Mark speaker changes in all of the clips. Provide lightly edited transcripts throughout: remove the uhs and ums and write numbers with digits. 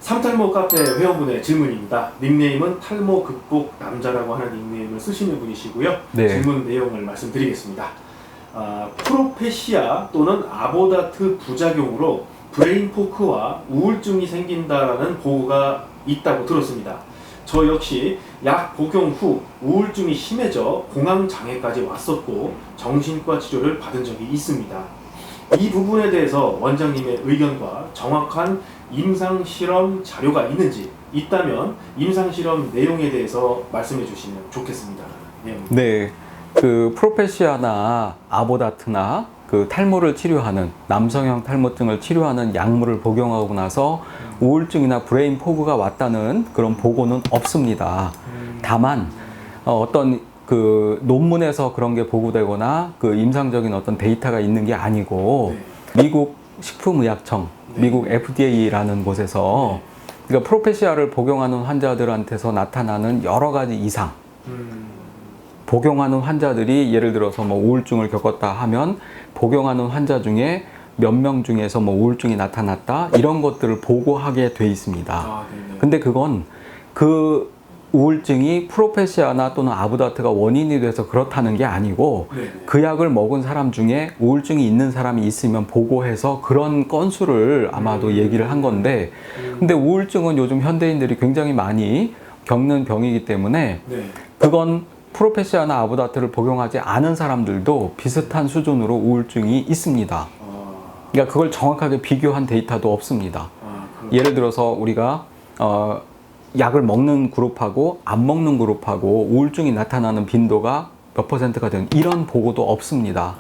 Speaker 1: 삼탈모 카페 회원분의 질문입니다. 닉네임은 탈모 극복 남자라고 하는 닉네임을 쓰시는 분이시고요.
Speaker 2: 네.
Speaker 1: 질문 내용을 말씀드리겠습니다. 프로페시아 또는 아보다트 부작용으로 브레인 포크와 우울증이 생긴다라는 보고가 있다고 들었습니다. 저 역시 약 복용 후 우울증이 심해져 공황장애까지 왔었고 정신과 치료를 받은 적이 있습니다. 이 부분에 대해서 원장님의 의견과 정확한 임상실험 자료가 있는지, 있다면 임상실험 내용에 대해서 말씀해 주시면 좋겠습니다.
Speaker 2: 네, 그 프로페시아나 아보다트나 그 탈모를 치료하는, 남성형 탈모증을 치료하는 약물을 복용하고 나서 우울증이나 브레인 포그가 왔다는 그런 보고는 없습니다. 다만 어떤 그 논문에서 그런 게 보고되거나 그 임상적인 어떤 데이터가 있는 게 아니고, 미국 식품의약청, 미국 FDA라는 곳에서 그러니까 프로페시아를 복용하는 환자들한테서 나타나는 여러 가지 이상, 복용하는 환자들이 예를 들어서 뭐 우울증을 겪었다 하면 복용하는 환자 중에 몇 명 중에서 뭐 우울증이 나타났다, 이런 것들을 보고하게 돼 있습니다. 근데 그건 그 우울증이 프로페시아나 또는 아보다트가 원인이 돼서 그렇다는 게 아니고, 그 약을 먹은 사람 중에 우울증이 있는 사람이 있으면 보고해서 그런 건수를 아마도 얘기를 한 건데, 근데 우울증은 요즘 현대인들이 굉장히 많이 겪는 병이기 때문에 그건 프로페시아나 아보다트를 복용하지 않은 사람들도 비슷한 수준으로 우울증이 있습니다. 그러니까 그걸 정확하게 비교한 데이터도 없습니다. 예를 들어서 우리가 약을 먹는 그룹하고 안 먹는 그룹하고 우울증이 나타나는 빈도가 몇 %가 되는 이런 보고도 없습니다.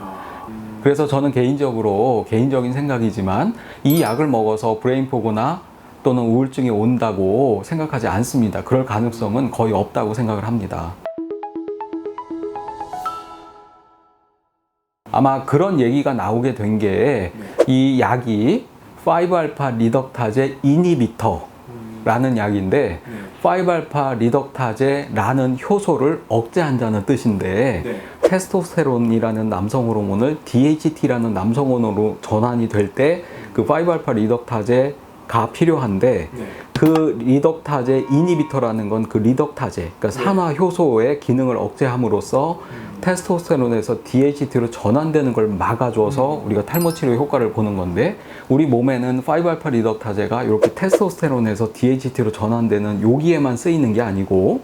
Speaker 2: 그래서 저는 개인적인 생각이지만 이 약을 먹어서 브레인 포그나 또는 우울증이 온다고 생각하지 않습니다. 그럴 가능성은 거의 없다고 생각을 합니다. 아마 그런 얘기가 나오게 된 게 이 약이 5알파 리덕타제 이니비터라는 약인데 5알파 리덕타제라는 효소를 억제한다는 뜻인데, 테스토스테론이라는 남성 호르몬을 DHT라는 남성 호르몬으로 전환이 될 때 그 5알파 리덕타제가 필요한데, 그 리덕타제 이니비터라는 건 그 리덕타제, 그러니까 산화 효소의 기능을 억제함으로써 테스토스테론에서 DHT로 전환되는 걸 막아줘서 우리가 탈모 치료 효과를 보는 건데, 우리 몸에는 5알파 리덕타제가 이렇게 테스토스테론에서 DHT로 전환되는 여기에만 쓰이는 게 아니고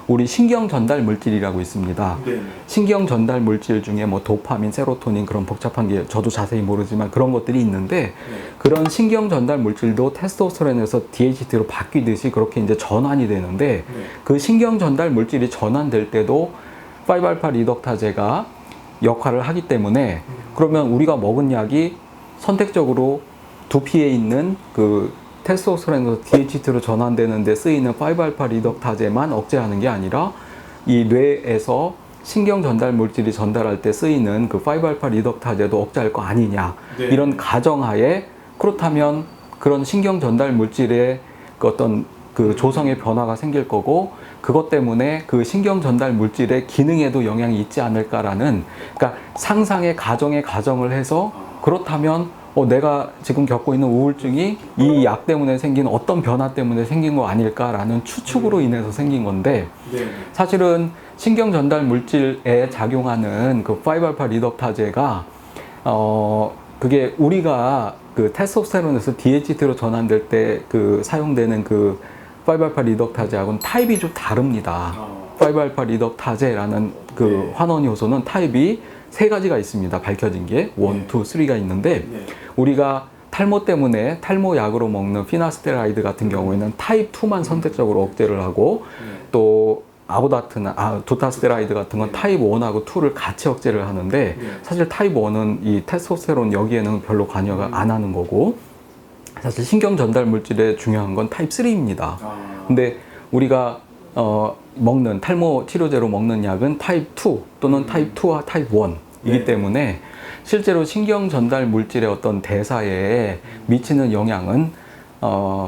Speaker 2: 우리 신경 전달 물질이라고 있습니다. 신경 전달 물질 중에 뭐 도파민, 세로토닌, 그런 복잡한 게 저도 자세히 모르지만 그런 것들이 있는데, 그런 신경 전달 물질도 테스토스테론에서 DHT로 바뀌듯이 그렇게 이제 전환이 되는데, 그 신경 전달 물질이 전환될 때도 5알파 리덕타제가 역할을 하기 때문에, 그러면 우리가 먹은 약이 선택적으로 두피에 있는 그 테스토스테론에서 DHT로 전환되는 데 쓰이는 5알파 리덕타제만 억제하는 게 아니라 이 뇌에서 신경 전달 물질이 전달할 때 쓰이는 그 5알파 리덕타제도 억제할 거 아니냐, 이런 가정하에, 그렇다면 그런 신경 전달 물질의 그 어떤 그 조성의 변화가 생길 거고, 그것 때문에 그 신경 전달 물질의 기능에도 영향이 있지 않을까라는, 그러니까 상상의 가정을 해서, 그렇다면 내가 지금 겪고 있는 우울증이 이 약 때문에 생긴 어떤 변화 때문에 생긴 거 아닐까라는 추측으로 인해서 생긴 건데, 사실은 신경 전달 물질에 작용하는 그 5알파 리덕타제가 그게 우리가 그 테스토스테론에서 DHT로 전환될 때 그 사용되는 그 5알파 리덕타제하고는 타입이 좀 다릅니다. 5알파 리덕타제라는 그 환원 효소는 타입이 3가지가 있습니다. 밝혀진 게 1, 2, 3가 있는데, 우리가 탈모 때문에 탈모 약으로 먹는 피나스테라이드 같은 경우에는 타입 2만 선택적으로 억제를 하고, 또 아보다트나 도타스테라이드 같은 건 타입 1하고 2를 같이 억제를 하는데, 사실 타입 1은 이 테스토스테론 여기에는 별로 관여가 안 하는 거고, 사실 신경 전달 물질에 중요한 건 타입 3입니다. 근데 우리가 먹는 탈모 치료제로 먹는 약은 타입 2 또는 타입 2와 타입 1이기 때문에 실제로 신경 전달 물질의 어떤 대사에 미치는 영향은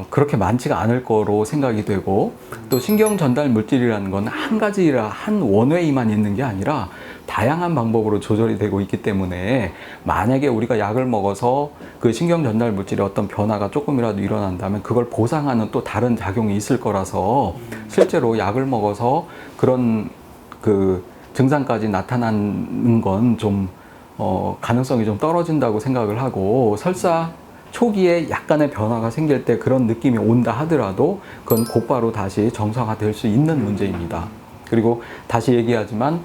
Speaker 2: 그렇게 많지가 않을 거로 생각이 되고, 또 신경 전달 물질이라는 건 한 가지라 한 원웨이만 있는 게 아니라 다양한 방법으로 조절이 되고 있기 때문에 만약에 우리가 약을 먹어서 그 신경 전달 물질의 어떤 변화가 조금이라도 일어난다면 그걸 보상하는 또 다른 작용이 있을 거라서 실제로 약을 먹어서 그런 그 증상까지 나타나는 건 좀 가능성이 좀 떨어진다고 생각을 하고, 설사 초기에 약간의 변화가 생길 때 그런 느낌이 온다 하더라도 그건 곧바로 다시 정상화될 수 있는 문제입니다. 그리고 다시 얘기하지만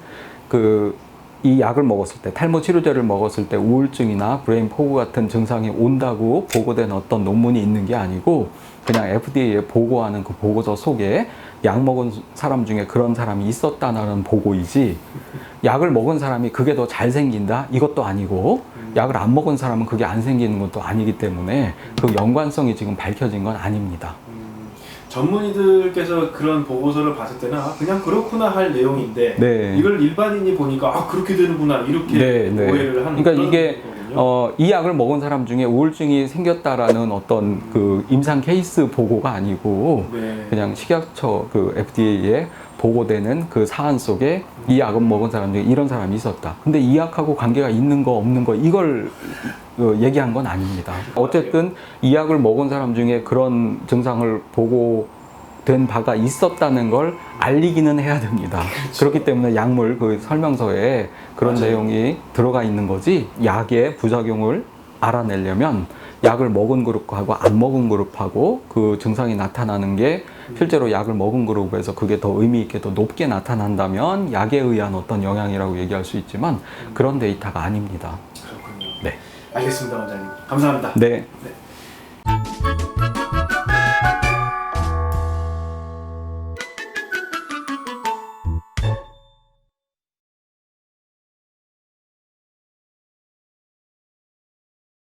Speaker 2: 이 약을 먹었을 때, 탈모 치료제를 먹었을 때 우울증이나 브레인 포그 같은 증상이 온다고 보고된 어떤 논문이 있는 게 아니고, 그냥 FDA에 보고하는 그 보고서 속에 약 먹은 사람 중에 그런 사람이 있었다는 보고이지, 약을 먹은 사람이 그게 더 잘 생긴다? 이것도 아니고, 약을 안 먹은 사람은 그게 안 생기는 것도 아니기 때문에 그 연관성이 지금 밝혀진 건 아닙니다.
Speaker 1: 전문의들께서 그런 보고서를 봤을 때는 그냥 그렇구나 할 내용인데,
Speaker 2: 네.
Speaker 1: 이걸 일반인이 보니까 그렇게 되는구나 이렇게
Speaker 2: 네.
Speaker 1: 오해를 하는.
Speaker 2: 그러니까 이게
Speaker 1: 거거든요.
Speaker 2: 이 약을 먹은 사람 중에 우울증이 생겼다라는 어떤 그 임상 케이스 보고가 아니고,
Speaker 1: 네.
Speaker 2: 그냥 식약처 그 FDA에 보고되는 그 사안 속에 이 약을 먹은 사람 중에 이런 사람이 있었다. 근데 이 약하고 관계가 있는 거 없는 거 이걸 얘기한 건 아닙니다. 어쨌든 이 약을 먹은 사람 중에 그런 증상을 보고된 바가 있었다는 걸 알리기는 해야 됩니다.
Speaker 1: 그렇죠.
Speaker 2: 그렇기 때문에 약물 그 설명서에 그런
Speaker 1: 맞아요.
Speaker 2: 내용이 들어가 있는 거지, 약의 부작용을 알아내려면 약을 먹은 그룹하고 안 먹은 그룹하고 그 증상이 나타나는 게 실제로 약을 먹은 그룹에서 그게 더 의미 있게 더 높게 나타난다면 약에 의한 어떤 영향이라고 얘기할 수 있지만 그런 데이터가 아닙니다.
Speaker 1: 그렇군요.
Speaker 2: 네.
Speaker 1: 알겠습니다, 원장님. 감사합니다.
Speaker 2: 네.
Speaker 1: 네.